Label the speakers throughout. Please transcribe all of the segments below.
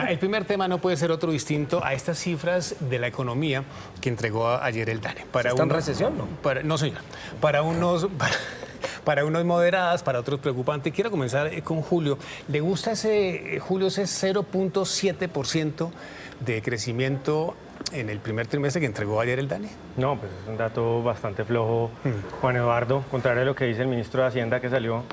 Speaker 1: El primer tema no puede ser otro distinto a estas cifras de la economía que entregó ayer el DANE.
Speaker 2: ¿Está en recesión, no?
Speaker 1: No, señor. Para unos moderadas, para otros preocupantes. Quiero comenzar con Julio. ¿Le gusta Julio, ese 0.7% de crecimiento en el primer trimestre que entregó ayer el DANE?
Speaker 3: No, pues es un dato bastante flojo, Juan Eduardo, contrario a lo que dice el ministro de Hacienda, que salió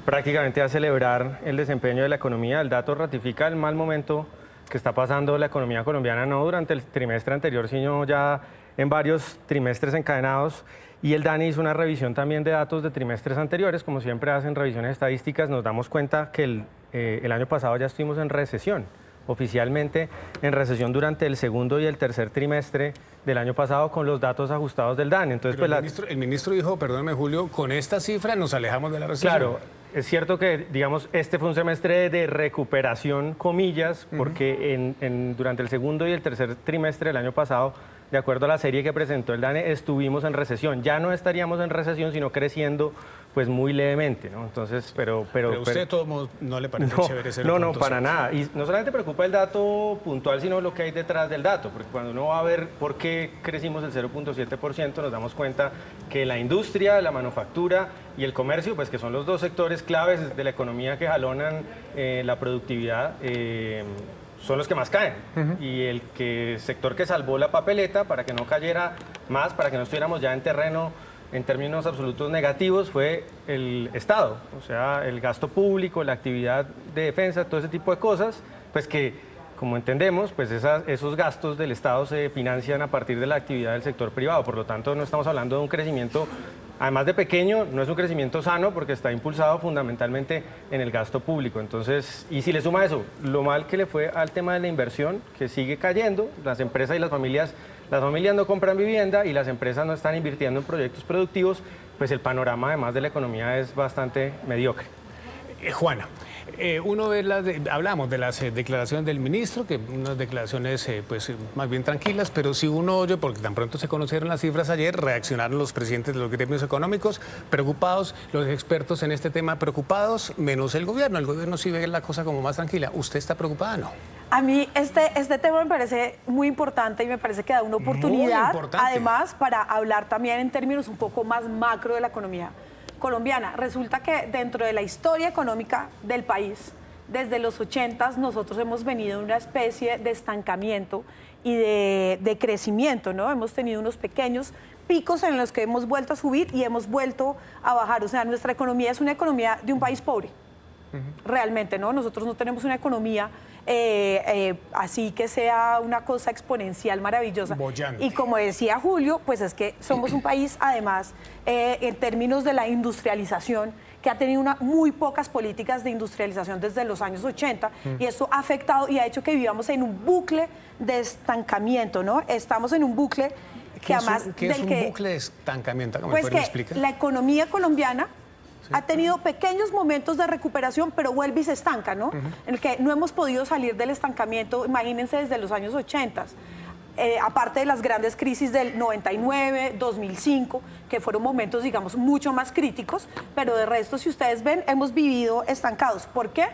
Speaker 3: prácticamente a celebrar el desempeño de la economía. El dato ratifica el mal momento que está pasando la economía colombiana, no durante el trimestre anterior, sino ya en varios trimestres encadenados. Y el DANE hizo una revisión también de datos de trimestres anteriores, como siempre hacen revisiones estadísticas. Nos damos cuenta que el año pasado ya estuvimos en recesión, oficialmente en recesión durante el segundo y el tercer trimestre del año pasado con los datos ajustados del DANE. Entonces,
Speaker 1: pues el ministro dijo, perdóneme Julio, con esta cifra nos alejamos de la recesión.
Speaker 3: Claro, es cierto que, digamos, este fue un semestre de recuperación, comillas, porque durante el segundo y el tercer trimestre del año pasado, de acuerdo a la serie que presentó el DANE, estuvimos en recesión. Ya no estaríamos en recesión, sino creciendo pues muy levemente, ¿no? Entonces, pero
Speaker 1: usted de todos modos no le parece chévere ese
Speaker 3: No, para nada. Y no solamente preocupa el dato puntual, sino lo que hay detrás del dato, porque cuando uno va a ver por qué crecimos el 0.7%, nos damos cuenta que la industria, la manufactura y el comercio, pues que son los dos sectores claves de la economía que jalonan la productividad, son los que más caen. Y el sector que salvó la papeleta para que no cayera más, para que no estuviéramos ya en terreno en términos absolutos negativos, fue el Estado. O sea, el gasto público, la actividad de defensa, todo ese tipo de cosas, pues que, como entendemos, pues esos gastos del Estado se financian a partir de la actividad del sector privado. Por lo tanto, no estamos hablando de un crecimiento, además de pequeño, no es un crecimiento sano porque está impulsado fundamentalmente en el gasto público. Entonces, y si le suma eso, lo mal que le fue al tema de la inversión, que sigue cayendo, las empresas y las familias no compran vivienda y las empresas no están invirtiendo en proyectos productivos, pues el panorama además de la economía es bastante mediocre.
Speaker 1: Juana, uno ve hablamos de las declaraciones del ministro, que unas declaraciones pues más bien tranquilas, pero si uno oye, porque tan pronto se conocieron las cifras ayer, reaccionaron los presidentes de los gremios económicos preocupados, los expertos en este tema preocupados, menos el gobierno. El gobierno sí ve la cosa como más tranquila. ¿Usted está preocupada, no?
Speaker 4: A mí este tema me parece muy importante y me parece que da una oportunidad, además, para hablar también en términos un poco más macro de la economía colombiana. Resulta que dentro de la historia económica del país, desde los 80s, nosotros hemos venido en una especie de estancamiento y de crecimiento, ¿no? Hemos tenido unos pequeños picos en los que hemos vuelto a subir y hemos vuelto a bajar. O sea, nuestra economía es una economía de un país pobre, realmente, ¿no? Nosotros no tenemos una economía así que sea una cosa exponencial maravillosa.
Speaker 1: Bollante.
Speaker 4: Y como decía Julio, pues es que somos un país, además, en términos de la industrialización, que ha tenido muy pocas políticas de industrialización desde los años 80, y esto ha afectado y ha hecho que vivamos en un bucle de estancamiento, ¿no? Estamos en un bucle que además...
Speaker 1: ¿Qué es un bucle de estancamiento?
Speaker 4: Pues que la economía colombiana ha tenido pequeños momentos de recuperación, pero vuelve y se estanca, ¿no? En el que no hemos podido salir del estancamiento, imagínense, desde los años 80. Aparte de las grandes crisis del 99, 2005, que fueron momentos, digamos, mucho más críticos, pero de resto, si ustedes ven, hemos vivido estancados. ¿Por qué?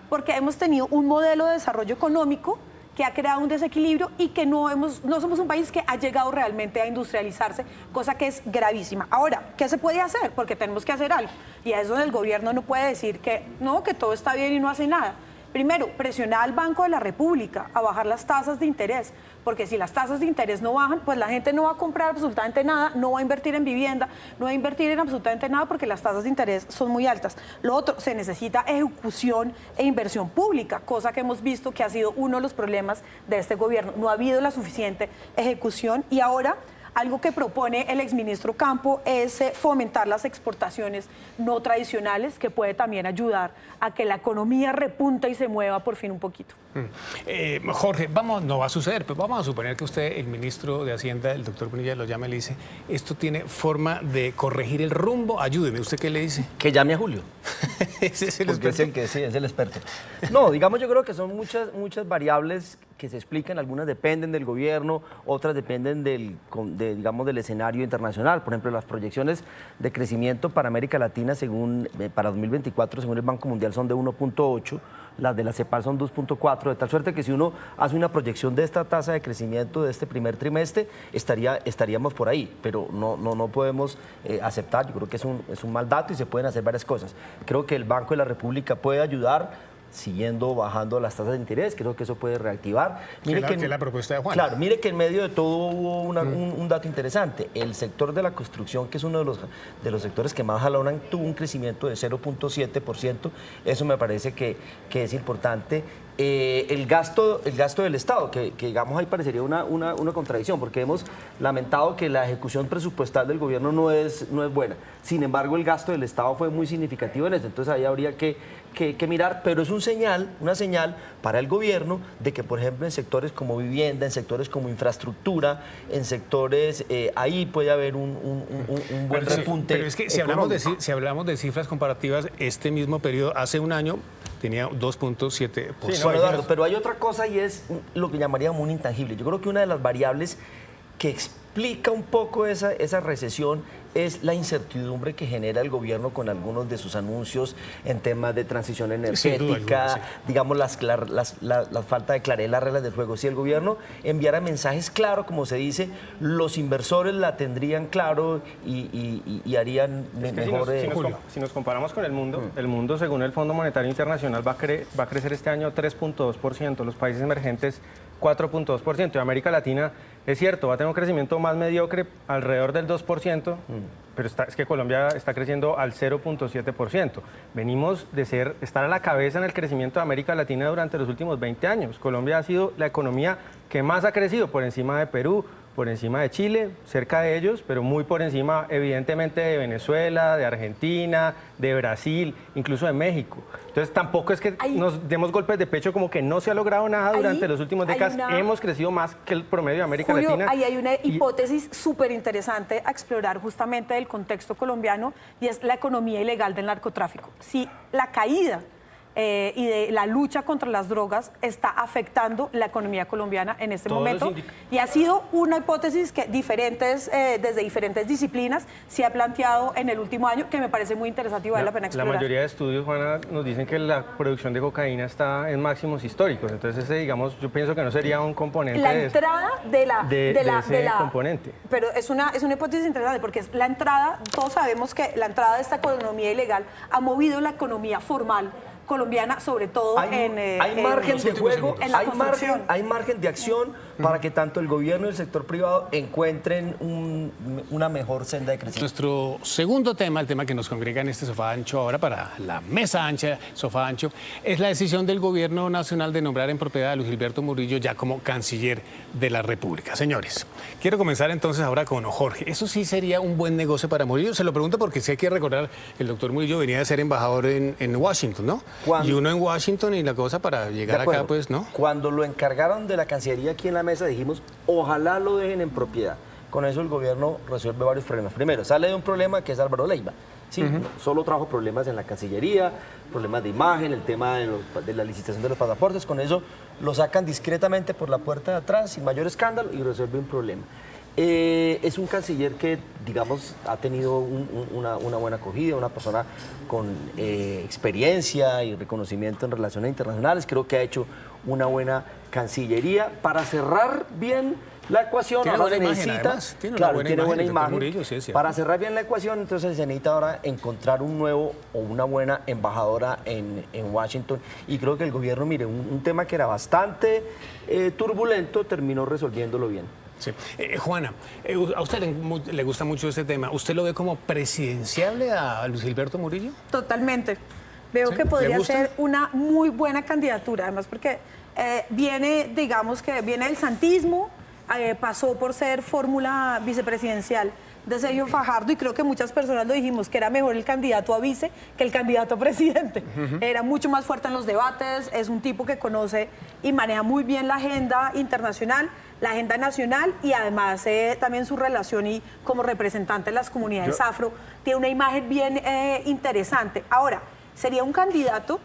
Speaker 4: Porque hemos tenido un modelo de desarrollo económico que ha creado un desequilibrio y que no somos un país que ha llegado realmente a industrializarse, cosa que es gravísima. Ahora, ¿qué se puede hacer? Porque tenemos que hacer algo. Y a eso el gobierno no puede decir que no, que todo está bien y no hace nada. Primero, presionar al Banco de la República a bajar las tasas de interés, porque si las tasas de interés no bajan, pues la gente no va a comprar absolutamente nada, no va a invertir en vivienda, no va a invertir en absolutamente nada porque las tasas de interés son muy altas. Lo otro, se necesita ejecución e inversión pública, cosa que hemos visto que ha sido uno de los problemas de este gobierno. No ha habido la suficiente ejecución y ahora... Algo que propone el exministro Campo es fomentar las exportaciones no tradicionales, que puede también ayudar a que la economía repunte y se mueva por fin un poquito.
Speaker 1: Jorge, no va a suceder, pero vamos a suponer que usted, el ministro de Hacienda, el doctor Bonilla, lo llama y le dice, esto tiene forma de corregir el rumbo, ayúdeme. ¿Usted qué le dice?
Speaker 2: Que llame a Julio.
Speaker 1: Ese es el
Speaker 2: Porque
Speaker 1: experto.
Speaker 2: es el que sí, es el experto. No, digamos, yo creo que son muchas variables que se explican, algunas dependen del gobierno, otras dependen digamos, del escenario internacional. Por ejemplo, las proyecciones de crecimiento para América Latina para 2024, según el Banco Mundial, son de 1.8, las de la CEPAL son 2.4, de tal suerte que si uno hace una proyección de esta tasa de crecimiento de este primer trimestre, estaríamos por ahí, pero no podemos aceptar. Yo creo que es un mal dato y se pueden hacer varias cosas. Creo que el Banco de la República puede ayudar siguiendo bajando las tasas de interés, creo que eso puede reactivar.
Speaker 1: Mire que es la propuesta de Juan.
Speaker 2: Claro, mire que en medio de todo hubo un dato interesante. El sector de la construcción, que es uno de los sectores que más jalonan, tuvo un crecimiento de 0.7%. Eso me parece que es importante. El gasto del Estado, que digamos ahí parecería una contradicción, porque hemos lamentado que la ejecución presupuestal del gobierno no es buena. Sin embargo, el gasto del Estado fue muy significativo en eso. Entonces ahí habría que mirar, pero es una señal para el gobierno de que, por ejemplo, en sectores como vivienda, en sectores como infraestructura, en sectores, ahí puede haber un buen repunte.
Speaker 1: Pero es que si hablamos de cifras comparativas, este mismo periodo, hace un año, tenía 2.7%.
Speaker 2: Sí, Eduardo, pero hay otra cosa y es lo que llamaríamos un intangible. Yo creo que una de las variables que explica un poco esa recesión es la incertidumbre que genera el gobierno con algunos de sus anuncios en temas de transición energética, sí. Digamos, la falta de claridad en las reglas del juego. Si el gobierno enviara mensajes claros, como se dice, los inversores la tendrían claro y harían mejor.
Speaker 3: Si nos comparamos con el mundo, según el Fondo Monetario Internacional, va a crecer este año 3.2%, los países emergentes 4.2%, y América Latina, es cierto, va a tener un crecimiento más mediocre, alrededor del 2%, pero es que Colombia está creciendo al 0.7%. Venimos de estar a la cabeza en el crecimiento de América Latina durante los últimos 20 años. Colombia ha sido la economía que más ha crecido, por encima de Perú, por encima de Chile, cerca de ellos, pero muy por encima, evidentemente, de Venezuela, de Argentina, de Brasil, incluso de México. Entonces, tampoco es que nos demos golpes de pecho como que no se ha logrado nada durante los últimos décadas. Hemos crecido más que el promedio de América Latina.
Speaker 4: Ahí hay una hipótesis súper interesante a explorar justamente del contexto colombiano, y es la economía ilegal del narcotráfico. Si la caída y de la lucha contra las drogas está afectando la economía colombiana en este momento, y ha sido una hipótesis que desde diferentes disciplinas se ha planteado en el último año, que me parece muy interesante y vale la pena explorar.
Speaker 3: La mayoría de estudios, Juana, nos dicen que la producción de cocaína está en máximos históricos, entonces ese, digamos, yo pienso que no sería un componente
Speaker 4: ese
Speaker 3: componente.
Speaker 4: Pero es una hipótesis interesante, porque es la entrada, todos sabemos que la entrada de esta economía ilegal ha movido la economía formal colombiana, sobre todo
Speaker 2: hay margen de juego, hay margen de acción para que tanto el gobierno y el sector privado encuentren una mejor senda de crecimiento.
Speaker 1: Nuestro segundo tema, el tema que nos congrega en este sofá ancho ahora para la mesa ancha, sofá ancho, es la decisión del gobierno nacional de nombrar en propiedad a Luis Gilberto Murillo ya como canciller de la República. Señores, quiero comenzar entonces ahora con Jorge. ¿Eso sí sería un buen negocio para Murillo? Se lo pregunto porque sí hay que recordar que el doctor Murillo venía de ser embajador en Washington, ¿no? Y uno en Washington y la cosa para llegar acá, pues, ¿no?
Speaker 2: Cuando lo encargaron de la Cancillería aquí en la mesa, dijimos, ojalá lo dejen en propiedad. Con eso el gobierno resuelve varios problemas. Primero, sale de un problema que es Álvaro Leiva. Sí, solo trajo problemas en la Cancillería, problemas de imagen, el tema de la licitación de los pasaportes. Con eso lo sacan discretamente por la puerta de atrás, sin mayor escándalo, y resuelve un problema. Es un canciller que, digamos, ha tenido una buena acogida, una persona con experiencia y reconocimiento en relaciones internacionales. Creo que ha hecho una buena cancillería. Para cerrar bien la ecuación,
Speaker 1: tiene
Speaker 2: ahora
Speaker 1: buena
Speaker 2: se necesita,
Speaker 1: imagen, además. Tiene buena imagen. Murillo, sí,
Speaker 2: para cerrar bien la ecuación, entonces se necesita ahora encontrar un nuevo o una buena embajadora en Washington. Y creo que el gobierno, mire, un tema que era bastante turbulento, terminó resolviéndolo bien.
Speaker 1: Sí. Juana, ¿a usted le gusta mucho este tema? ¿Usted lo ve como presidenciable a Luis Gilberto Murillo?
Speaker 4: Totalmente. Veo que podría ser una muy buena candidatura, además porque viene del santismo, pasó por ser fórmula vicepresidencial de Sergio Fajardo, y creo que muchas personas lo dijimos, que era mejor el candidato a vice que el candidato a presidente. Era mucho más fuerte en los debates, es un tipo que conoce y maneja muy bien la agenda internacional, la agenda nacional, y además también su relación y como representante de las comunidades afro, tiene una imagen bien interesante. Ahora, sería un candidato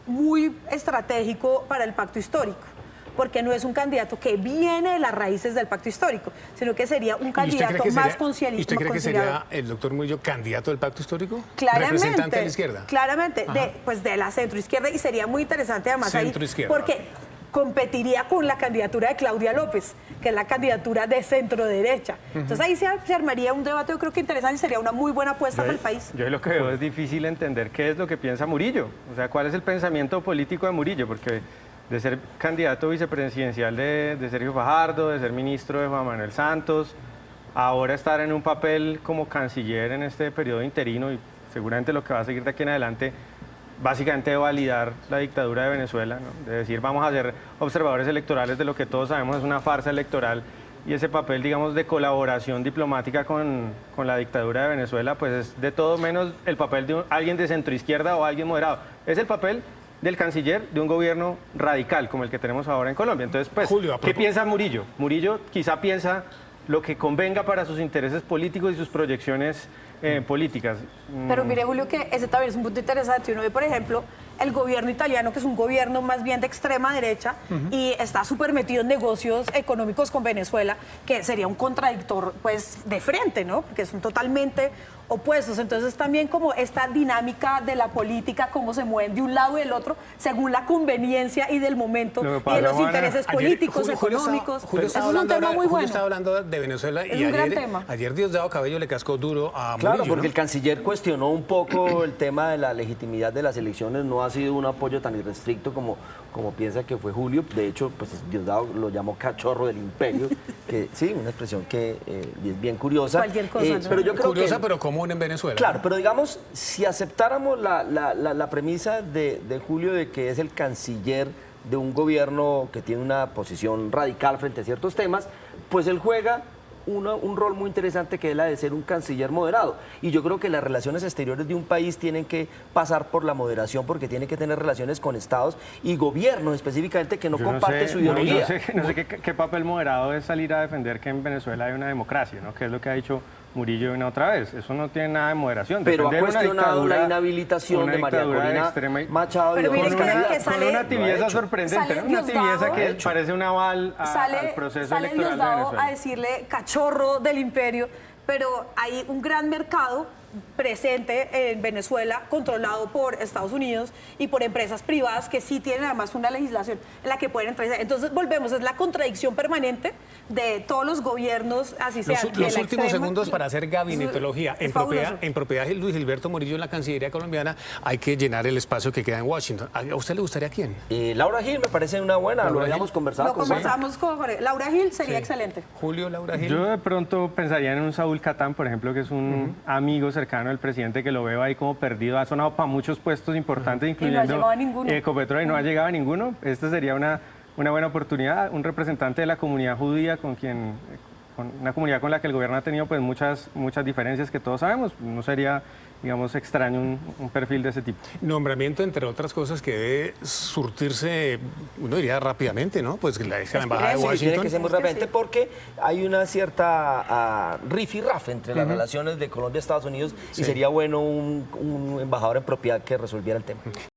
Speaker 4: muy estratégico para el pacto histórico, porque no es un candidato que viene de las raíces del pacto histórico, sino que sería un
Speaker 1: ¿Y usted cree
Speaker 4: candidato
Speaker 1: que
Speaker 4: más
Speaker 1: sería-
Speaker 4: conciliador.
Speaker 1: ¿Y usted cree que sería el doctor Murillo candidato del pacto histórico?
Speaker 4: Claramente,
Speaker 1: Representante de la izquierda.
Speaker 4: claramente, pues de la centroizquierda, y sería muy interesante además ahí,
Speaker 1: Centroizquierda,
Speaker 4: porque competiría con la candidatura de Claudia López, que es la candidatura de centro derecha. Entonces ahí se armaría un debate, yo creo que interesante, y sería una muy buena apuesta para el país.
Speaker 3: Yo lo que veo es difícil entender qué es lo que piensa Murillo, o sea, cuál es el pensamiento político de Murillo, porque de ser candidato vicepresidencial de Sergio Fajardo, de ser ministro de Juan Manuel Santos, ahora estar en un papel como canciller en este periodo interino y seguramente lo que va a seguir de aquí en adelante, básicamente de validar la dictadura de Venezuela, ¿no? De decir vamos a ser observadores electorales de lo que todos sabemos es una farsa electoral y ese papel, digamos, de colaboración diplomática con la dictadura de Venezuela, pues es de todo menos el papel de alguien de centroizquierda o alguien moderado. Es el papel del canciller de un gobierno radical como el que tenemos ahora en Colombia. Entonces, pues,
Speaker 1: Julio,
Speaker 3: ¿qué piensa Murillo? Murillo quizá piensa lo que convenga para sus intereses políticos y sus proyecciones políticas.
Speaker 4: Pero mire, Julio, que ese también es un punto interesante. Uno ve, por ejemplo, el gobierno italiano, que es un gobierno más bien de extrema derecha y está súper metido en negocios económicos con Venezuela, que sería un contradictor, pues, de frente, ¿no? Porque son totalmente opuestos. Entonces, también como esta dinámica de la política, cómo se mueven de un lado y del otro, según la conveniencia y del momento
Speaker 3: Lo que
Speaker 4: y
Speaker 3: pasa,
Speaker 4: de los
Speaker 3: Juana,
Speaker 4: intereses políticos, económicos.
Speaker 1: Julio
Speaker 4: Eso
Speaker 1: estaba
Speaker 4: es un
Speaker 1: hablando
Speaker 4: tema
Speaker 1: ahora-
Speaker 4: muy
Speaker 1: Julio
Speaker 4: bueno.
Speaker 1: estaba hablando de Venezuela
Speaker 4: Es
Speaker 1: y
Speaker 4: un gran
Speaker 1: ayer,
Speaker 4: tema.
Speaker 1: ayer Diosdado Cabello le cascó duro a
Speaker 2: Claro,
Speaker 1: Murillo,
Speaker 2: porque
Speaker 1: ¿no?
Speaker 2: el canciller cuestionó un poco el tema de la legitimidad de las elecciones, no ha sido un apoyo tan irrestricto como piensa que fue Julio. De hecho, pues Diosdado lo llamó cachorro del imperio, que sí, una expresión que es bien curiosa.
Speaker 4: Cualquier cosa, ¿no?
Speaker 2: Pero yo creo
Speaker 1: Curiosa,
Speaker 2: que,
Speaker 1: pero común en Venezuela.
Speaker 2: claro, pero digamos, si aceptáramos la premisa de Julio de que es el canciller de un gobierno que tiene una posición radical frente a ciertos temas, pues él juega un rol muy interesante que es la de ser un canciller moderado. Y yo creo que las relaciones exteriores de un país tienen que pasar por la moderación porque tiene que tener relaciones con estados y gobiernos específicamente que no
Speaker 3: Yo
Speaker 2: comparten
Speaker 3: sé,
Speaker 2: su ideología.
Speaker 3: No sé qué papel moderado es salir a defender que en Venezuela hay una democracia, ¿no? Que es lo que ha dicho Murillo una otra vez. Eso no tiene nada de moderación.
Speaker 2: Pero ha
Speaker 3: Defender una
Speaker 2: cuestionado
Speaker 3: dictadura-
Speaker 2: la inhabilitación
Speaker 3: una
Speaker 2: de María
Speaker 3: dictadura
Speaker 2: Corina
Speaker 3: extrema y-
Speaker 2: Machado.
Speaker 4: Pero
Speaker 2: y
Speaker 4: miren
Speaker 2: otros
Speaker 4: que
Speaker 2: candidatos.
Speaker 4: sale-
Speaker 3: con una tibieza
Speaker 2: Lo ha hecho.
Speaker 3: sorprendente,
Speaker 4: Sale
Speaker 3: ¿no? Una tibieza
Speaker 4: Diosdado,
Speaker 3: que parece un aval al proceso
Speaker 4: sale
Speaker 3: electoral de
Speaker 4: Diosdado
Speaker 3: Venezuela.
Speaker 4: a decirle cachorro del imperio, pero hay un gran mercado presente en Venezuela, controlado por Estados Unidos y por empresas privadas que sí tienen además una legislación en la que pueden entrar. Entonces volvemos, es la contradicción permanente de todos los gobiernos, así sean
Speaker 1: Los,
Speaker 4: de
Speaker 1: los
Speaker 4: la
Speaker 1: últimos
Speaker 4: extrema.
Speaker 1: segundos para hacer gabinetología.
Speaker 4: Es
Speaker 1: En propiedad
Speaker 4: fabuloso.
Speaker 1: de Luis Gilberto Murillo en la Cancillería colombiana hay que llenar el espacio que queda en Washington. ¿A usted le gustaría quién?
Speaker 2: Laura Gil me parece una buena, lo
Speaker 1: Laura
Speaker 2: habíamos
Speaker 1: Gil.
Speaker 2: conversado
Speaker 4: Lo
Speaker 2: con Juan.
Speaker 4: conversamos con Jorge. Laura Gil sería
Speaker 1: Sí.
Speaker 4: excelente.
Speaker 1: Julio, Laura Gil.
Speaker 3: Yo de pronto pensaría en un Saúl Catán, por ejemplo, que es un amigo cercano del presidente que lo veo ahí como perdido. Ha sonado para muchos puestos importantes, incluyendo
Speaker 4: llegado a ninguno.
Speaker 3: Ecopetrol, y no ha llegado a ninguno. Esta sería una buena oportunidad. Un representante de la comunidad judía con una comunidad con la que el gobierno ha tenido pues muchas diferencias que todos sabemos. No sería, digamos, extraño un perfil de ese tipo.
Speaker 1: Nombramiento, entre otras cosas, que debe surtirse, uno diría rápidamente, ¿no? Pues la embajada de
Speaker 4: Sí,
Speaker 2: Sí, tiene
Speaker 1: Washington.
Speaker 2: que ser muy
Speaker 4: Es que
Speaker 2: rápidamente
Speaker 4: sí.
Speaker 2: porque hay una cierta rifirrafe entre las relaciones de Colombia y Estados Unidos y sería bueno un embajador en propiedad que resolviera el tema.